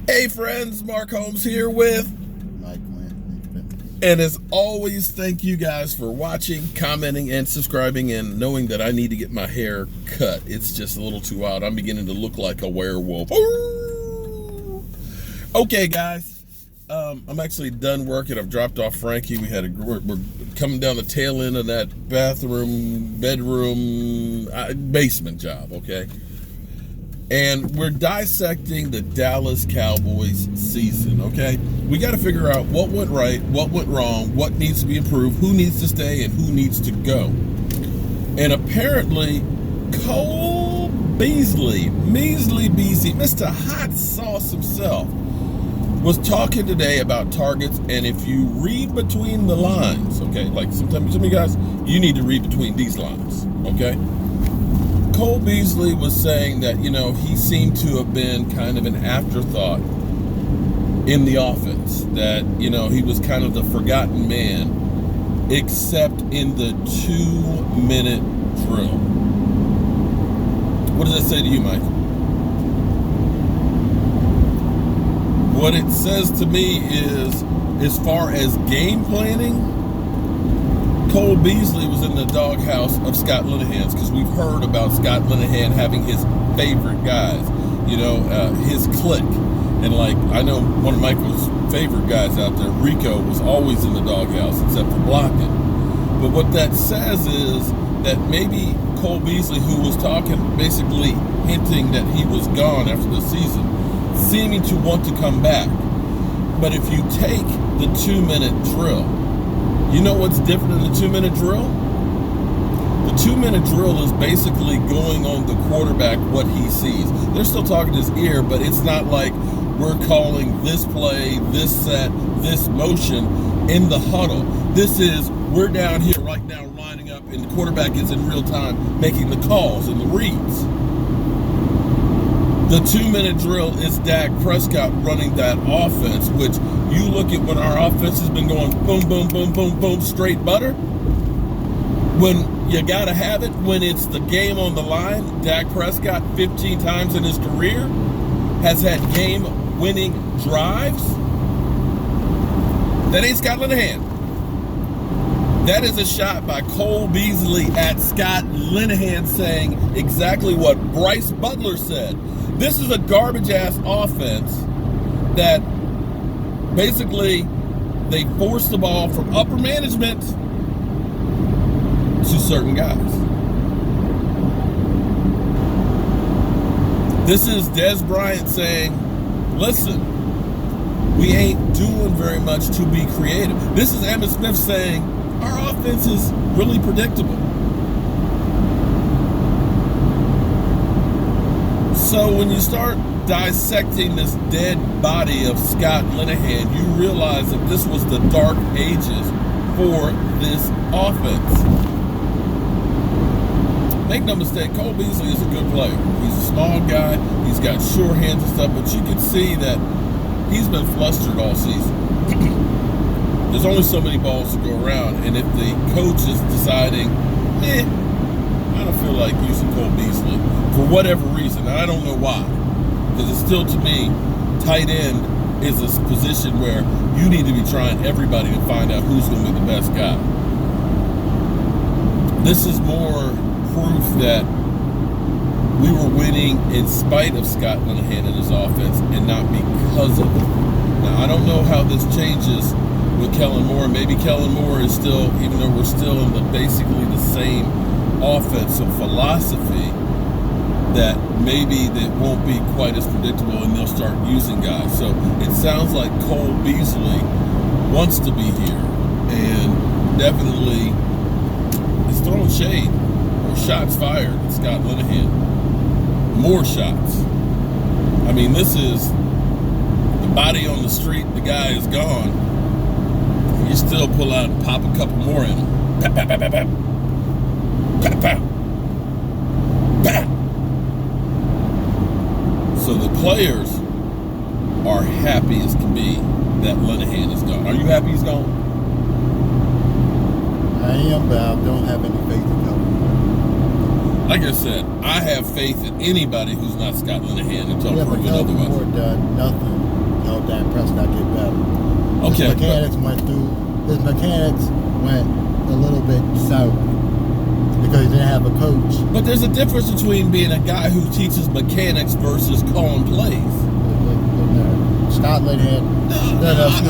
Hey friends, Mark Holmes here with Mike Lynn. and as always, thank you guys for watching, commenting, and subscribing, and knowing that I need to get my hair cut. It's just a little too wild. I'm beginning to look like a werewolf. Okay, guys. I'm actually done working. I've dropped off Frankie. We're coming down the tail end of that bedroom, basement job, okay? And we're dissecting the Dallas Cowboys season, okay? We got to figure out what went right, what went wrong, what needs to be improved, who needs to stay, and who needs to go. And apparently, Cole Beasley, Mr. Hot Sauce himself, was talking today about targets. And if you read between the lines, okay, like sometimes some of you guys, you need to read between these lines, okay? Cole Beasley was saying that, he seemed to have been kind of an afterthought in the offense, that, he was kind of the forgotten man, except in the 2-minute drill. What does that say to you, Mike? What it says to me is, as far as game planning, Cole Beasley was in the doghouse of Scott Linehan's, because we've heard about Scott Linehan having his favorite guys, his clique. And I know one of Michael's favorite guys out there, Rico, was always in the doghouse except for blocking. But what that says is that maybe Cole Beasley, who was talking, basically hinting that he was gone after the season, seeming to want to come back. But if you take the 2-minute drill, you know what's different in the 2-minute drill? The 2-minute drill is basically going on the quarterback what he sees. They're still talking his ear, but it's not like we're calling this play, this set, this motion in the huddle. This is, we're down here right now lining up, and the quarterback is in real time making the calls and the reads. The 2-minute drill is Dak Prescott running that offense, which you look at when our offense has been going boom, boom, boom, boom, boom, straight butter. When you got to have it, when it's the game on the line, Dak Prescott 15 times in his career has had game-winning drives. That ain't Scott Linehan. That is a shot by Cole Beasley at Scott Linehan, saying exactly what Bryce Butler said. This is a garbage-ass offense that basically they force the ball from upper management to certain guys. This is Des Bryant saying, listen, we ain't doing very much to be creative. This is Emmitt Smith saying, our offense is really predictable. So when you start dissecting this dead body of Scott Linehan, you realize that this was the dark ages for this offense. Make no mistake, Cole Beasley is a good player. He's a small guy, he's got sure hands and stuff, but you can see that he's been flustered all season. There's only so many balls to go around, and if the coach is deciding, I don't feel like using Cole Beasley for whatever reason, and I don't know why, because it's still, to me, tight end is a position where you need to be trying everybody to find out who's going to be the best guy. This is more proof that we were winning in spite of Scott Linehan and his offense and not because of it. Now, I don't know how this changes with Kellen Moore. Maybe Kellen Moore is still, even though we're still in basically the same offensive philosophy, that maybe that won't be quite as predictable and they'll start using guys. So it sounds like Cole Beasley wants to be here and definitely is throwing shade or shots fired at Scott Linehan. More shots. I mean, this is the body on the street, the guy is gone. You still pull out and pop a couple more in him. Pap, pap, pap, pap, pap. Pap, pap. Pap. So the players are happy as can be that Linehan is gone. Are you happy he's gone? I am, but I don't have any faith in him. Like I said, I have faith in anybody who's not Scott Linehan until Yeah, but proven Kelvin otherwise. Moore done nothing to help Dak Prescott get better. Okay, His mechanics went a little bit south because he didn't have a coach. but there's a difference between being a guy who teaches mechanics versus calling plays. Scott Linehan.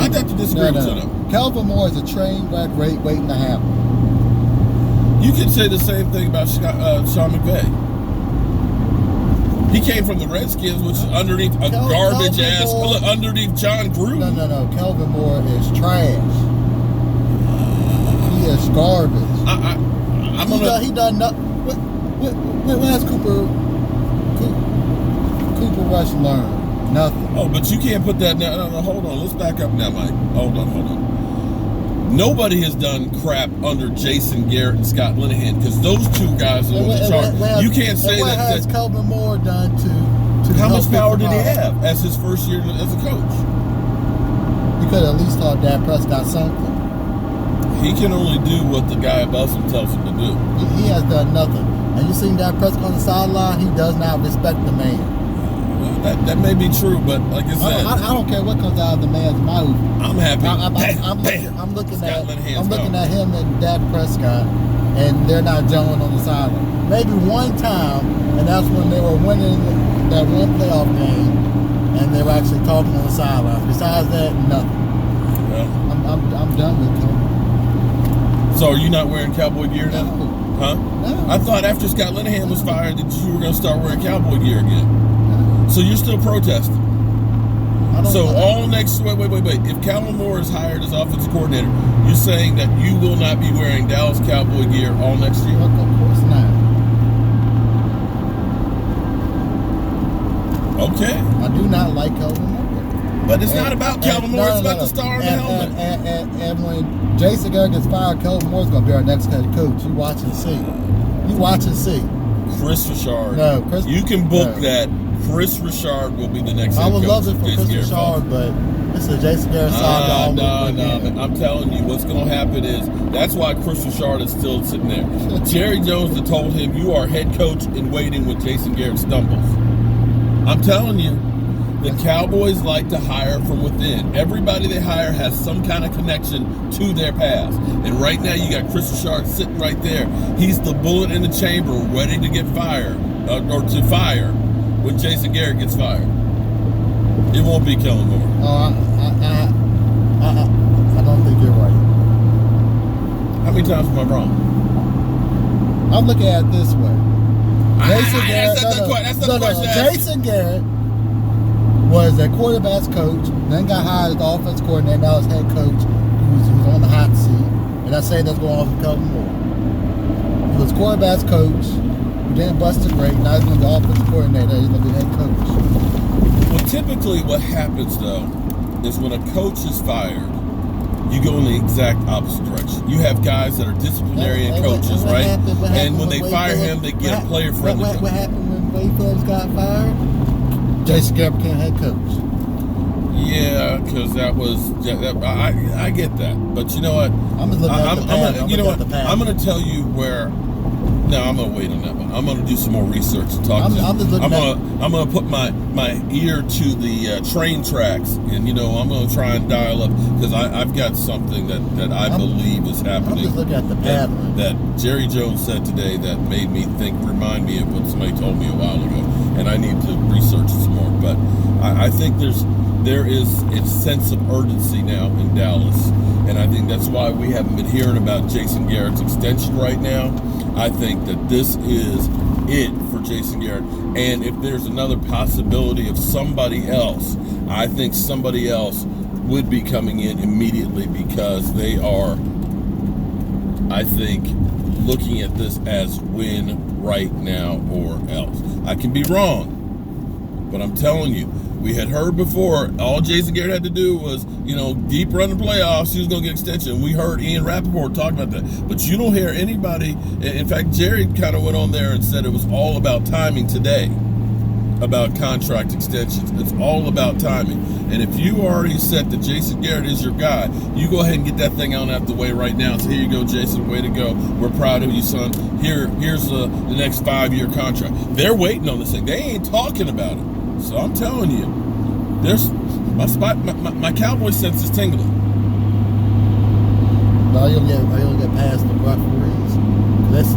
I'd have to disagree with him. Kelvin Moore is a train wreck waiting to happen. You could say the same thing about Sean McVay. He came from the Redskins, which is underneath a garbage ass, underneath John Gruden. No. Kelvin Moore is trash. He is garbage. He done nothing. When has Cooper Rush learned? Nothing. Oh, but you can't put that. No, hold on. Let's back up now, Mike. Hold on. Nobody has done crap under Jason Garrett and Scott Linehan because those two guys are in charge. You can't say what that. What has Kelvin Moore done to how help much power get did the he have as his first year as a coach? He could at least taught Dak Prescott something. He can only do what the guy above him tells him to do. He has done nothing. And you seen Dak Prescott on the sideline? He does not respect the man. That may be true, but like I said, I don't care what comes out of the man's mouth. I'm happy. I'm looking at him and Dak Prescott, and they're not gelling on the sideline. Maybe one time, and that's when they were winning that one playoff game, and they were actually talking on the sideline. Besides that, nothing. Well, I'm done with him. So are you not wearing cowboy gear now? No. Huh? No. I thought after Scott Linehan was fired that you were going to start wearing cowboy gear again. So you're still protesting. So all next wait. If Calvin Moore is hired as offensive coordinator, you're saying that you will not be wearing Dallas Cowboy gear all next year? Of course not. Okay. I do not like Calvin Moore. But it's not about Calvin Moore, it's about the star in the helmet. And when Jason Garrett gets fired, Calvin Moore's going to be our next head coach. You watch and see. Chris Richard. No, you can book that. Chris Richard will be the next head coach. I would love it for Chris Richard, but it's a Jason Garrett side. No. I'm telling you, what's going to happen is that's why Chris Richard is still sitting there. Jerry Jones had told him, you are head coach in waiting when Jason Garrett stumbles. I'm telling you, the Cowboys like to hire from within. Everybody they hire has some kind of connection to their past. And right now you got Chris Richard sitting right there. He's the bullet in the chamber ready to get fired, or to fire when Jason Garrett gets fired. It won't be Kellen Moore. Oh, I don't think you're right. How many times am I wrong? I'm looking at it this way. That's not the question. Jason Garrett was a quarterback's coach, then got hired as the offense coordinator, now is head coach, who's on the hot seat. And I say that's going off with Kellen Moore. He was quarterback's coach, who didn't bust a break, now he's going to be the offense coordinator, he's going to be head coach. Well, typically what happens, though, is when a coach is fired, you go in the exact opposite direction. You have guys that are disciplinarian coaches, right? And when they fire him, they get a player-friendly coach. What happened when Wade Phillips got fired? Jason Garrett became head coach. Yeah, because that was I get that, but you know what? I'm just looking at the past. I'm going to tell you where. No, I'm going to wait on that one. I'm going to do some more research and talk. I'm going to put my ear to the train tracks, and I'm going to try and dial up because I've got something that I believe is happening. I'm just looking at the pattern that Jerry Jones said today that made me remind me of what somebody told me a while ago, and I need to research it some more. But I think there is a sense of urgency now in Dallas, and I think that's why we haven't been hearing about Jason Garrett's extension right now. I think that this is it for Jason Garrett. And if there's another possibility of somebody else, I think somebody else would be coming in immediately because they are, I think, looking at this as win right now or else. I can be wrong, but I'm telling you, we had heard before, all Jason Garrett had to do was, deep run the playoffs, he was going to get extension. We heard Ian Rappaport talk about that. But you don't hear anybody, in fact, Jerry kind of went on there and said it was all about timing today. about contract extensions. It's all about timing. And if you already set that Jason Garrett is your guy, you go ahead and get that thing out the way right now. So here you go, Jason. Way to go. We're proud of you, son. Here's the next 5-year contract. They're waiting on this thing. They ain't talking about it. So I'm telling you, there's my Cowboy sense is tingling. No, you'll get past the referees.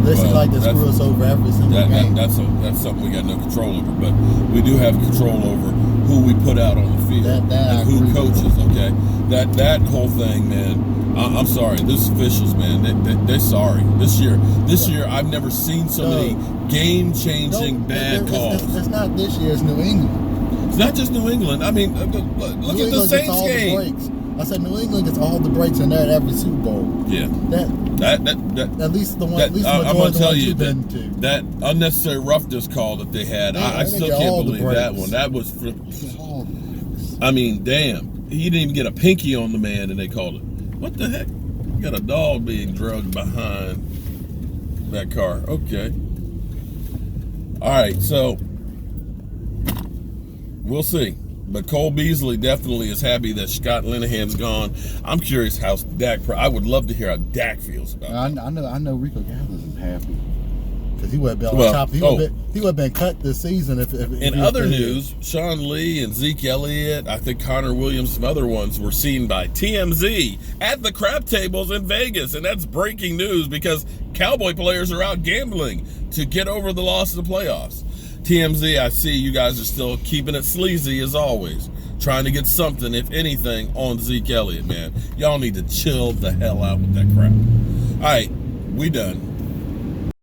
This is like to screw us over every single game. That's something we got no control over, but we do have control over who we put out on the field and who coaches. Okay, that whole thing, man. I'm sorry, this officials, man. They're sorry this year. I've never seen so many game-changing bad calls. It's not this year. It's New England. It's not just New England. I mean, look at the Saints game. I said New England gets all the breaks in there at every Super Bowl. Yeah. At least the one. At least the I'm gonna tell you that unnecessary roughness call that they had. I still can't believe that one. That was. I mean, damn. He didn't even get a pinky on the man, and they called it. What the heck? You got a dog being drugged behind that car. Okay. All right. So we'll see. But Cole Beasley definitely is happy that Scott Linehan's gone. I'm curious how Dak. I would love to hear how Dak feels about it. I know Rico Gathers is happy because he would have been on top. He would have been cut this season if in other news, Sean Lee and Zeke Elliott, I think Connor Williams, some other ones were seen by TMZ at the crap tables in Vegas, and that's breaking news because Cowboy players are out gambling to get over the loss of the playoffs. TMZ, I see you guys are still keeping it sleazy as always, trying to get something, if anything, on Zeke Elliott, man. Y'all need to chill the hell out with that crap. All right, we done.